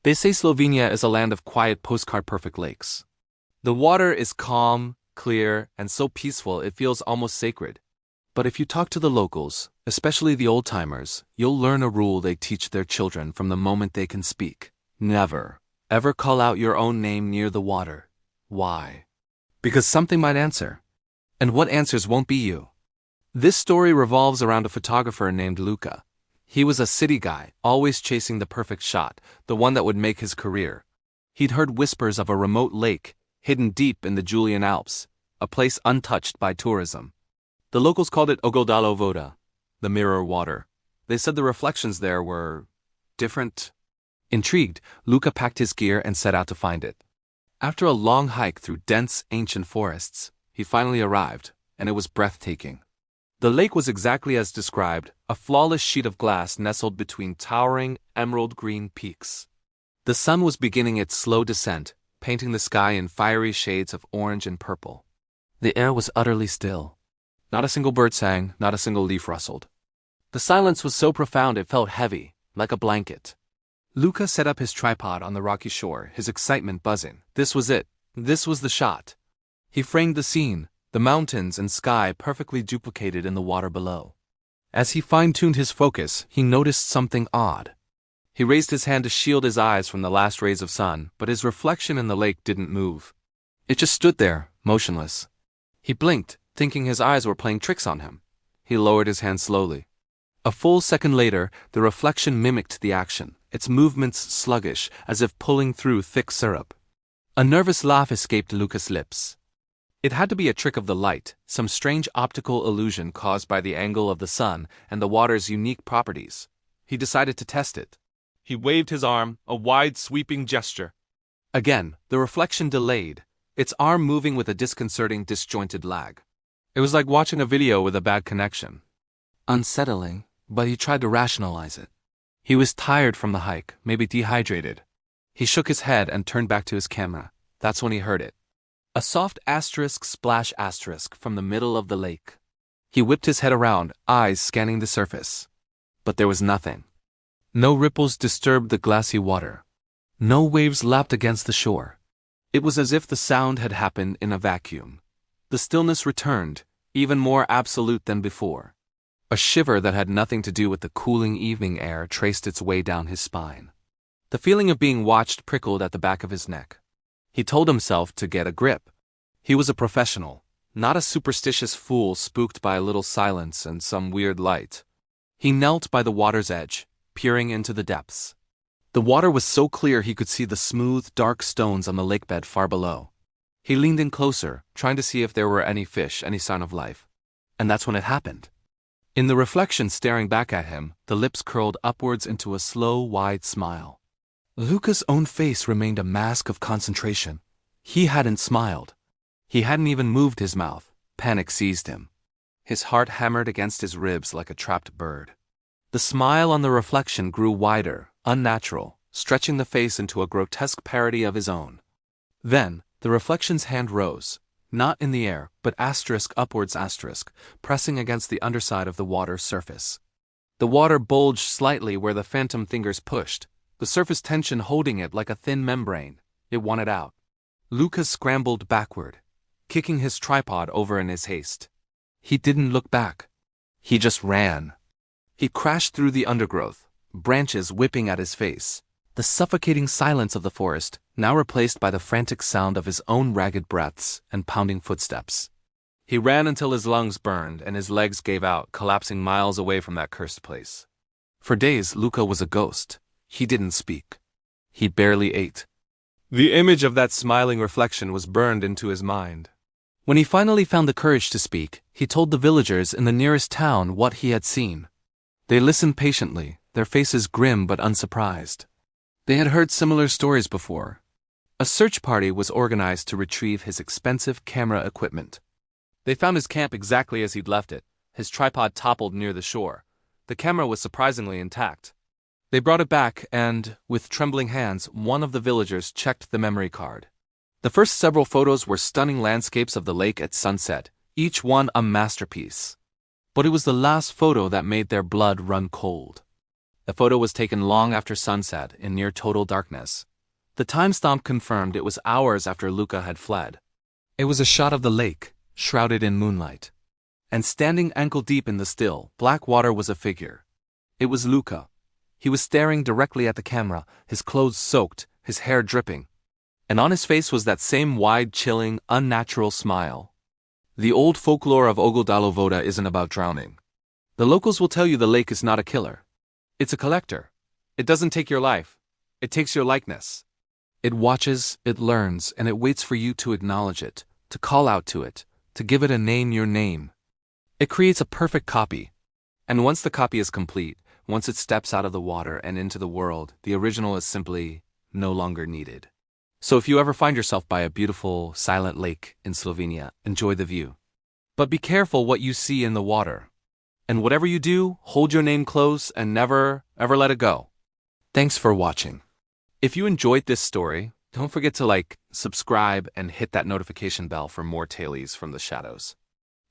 They say Slovenia is a land of quiet postcard-perfect lakes. The water is calm, clear, and so peaceful it feels almost sacred. But if you talk to the locals, especially the old-timers, you'll learn a rule they teach their children from the moment they can speak. Never, ever call out your own name near the water. Why? Because something might answer. And what answers won't be you. This story revolves around a photographer named Luka. He was a city guy, always chasing the perfect shot, the one that would make his career. He'd heard whispers of a remote lake, hidden deep in the Julian Alps, a place untouched by tourism. The locals called it Ogledalo Voda, the mirror water. They said the reflections there were different. Intrigued, Luka packed his gear and set out to find it. After a long hike through dense, ancient forests, he finally arrived, and it was breathtaking. The lake was exactly as described, a flawless sheet of glass nestled between towering, emerald-green peaks. The sun was beginning its slow descent, painting the sky in fiery shades of orange and purple. The air was utterly still. Not a single bird sang, not a single leaf rustled. The silence was so profound it felt heavy, like a blanket. Luka set up his tripod on the rocky shore, his excitement buzzing. This was it. This was the shot. He framed the scene, the mountains and sky perfectly duplicated in the water below. As he fine-tuned his focus, he noticed something odd. He raised his hand to shield his eyes from the last rays of sun, but his reflection in the lake didn't move. It just stood there, motionless. He blinked, thinking his eyes were playing tricks on him. He lowered his hand slowly. A full second later, the reflection mimicked the action, its movements sluggish, as if pulling through thick syrup. A nervous laugh escaped Luka's lips. It had to be a trick of the light, some strange optical illusion caused by the angle of the sun and the water's unique properties. He decided to test it. He waved his arm, a wide, sweeping gesture. Again, the reflection delayed, its arm moving with a disconcerting, disjointed lag. It was like watching a video with a bad connection. Unsettling, but he tried to rationalize it. He was tired from the hike, maybe dehydrated. He shook his head and turned back to his camera. That's when he heard it. A soft asterisk splash asterisk from the middle of the lake. He whipped his head around, eyes scanning the surface. But there was nothing. No ripples disturbed the glassy water. No waves lapped against the shore. It was as if the sound had happened in a vacuum. The stillness returned, even more absolute than before. A shiver that had nothing to do with the cooling evening air traced its way down his spine. The feeling of being watched prickled at the back of his neck. He told himself to get a grip. He was a professional, not a superstitious fool spooked by a little silence and some weird light. He knelt by the water's edge, peering into the depths. The water was so clear he could see the smooth, dark stones on the lakebed far below. He leaned in closer, trying to see if there were any fish, any sign of life. And that's when it happened. In the reflection staring back at him, the lips curled upwards into a slow, wide smile. Luka's own face remained a mask of concentration. He hadn't smiled. He hadn't even moved his mouth. Panic seized him. His heart hammered against his ribs like a trapped bird. The smile on the reflection grew wider, unnatural, stretching the face into a grotesque parody of his own. Then, the reflection's hand rose, not in the air, but asterisk upwards asterisk, pressing against the underside of the water's surface. The water bulged slightly where the phantom fingers pushed, the surface tension holding it like a thin membrane. It wanted out. Luka scrambled backward, kicking his tripod over in his haste. He didn't look back. He just ran. He crashed through the undergrowth, branches whipping at his face. The suffocating silence of the forest, now replaced by the frantic sound of his own ragged breaths and pounding footsteps. He ran until his lungs burned and his legs gave out, collapsing miles away from that cursed place. For days, Luka was a ghost. He didn't speak. He barely ate. The image of that smiling reflection was burned into his mind. When he finally found the courage to speak, he told the villagers in the nearest town what he had seen. They listened patiently, their faces grim but unsurprised. They had heard similar stories before. A search party was organized to retrieve his expensive camera equipment. They found his camp exactly as he'd left it, his tripod toppled near the shore. The camera was surprisingly intact. They brought it back and, with trembling hands, one of the villagers checked the memory card. The first several photos were stunning landscapes of the lake at sunset, each one a masterpiece. But it was the last photo that made their blood run cold. The photo was taken long after sunset in near total darkness. The timestamp confirmed it was hours after Luca had fled. It was a shot of the lake, shrouded in moonlight. And standing ankle-deep in the still, black water was a figure. It was Luca. He was staring directly at the camera, his clothes soaked, his hair dripping. And on his face was that same wide, chilling, unnatural smile. The old folklore of Ogledalo Voda isn't about drowning. The locals will tell you the lake is not a killer. It's a collector. It doesn't take your life. It takes your likeness. It watches, it learns, and it waits for you to acknowledge it, to call out to it, to give it a name, your name. It creates a perfect copy. And once the copy is complete, once it steps out of the water and into the world, the original is simply no longer needed. So if you ever find yourself by a beautiful, silent lake in Slovenia, enjoy the view. But be careful what you see in the water. And whatever you do, hold your name close and never, ever let it go. Thanks for watching. If you enjoyed this story, don't forget to like, subscribe, and hit that notification bell for more tales from the shadows.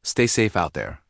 Stay safe out there.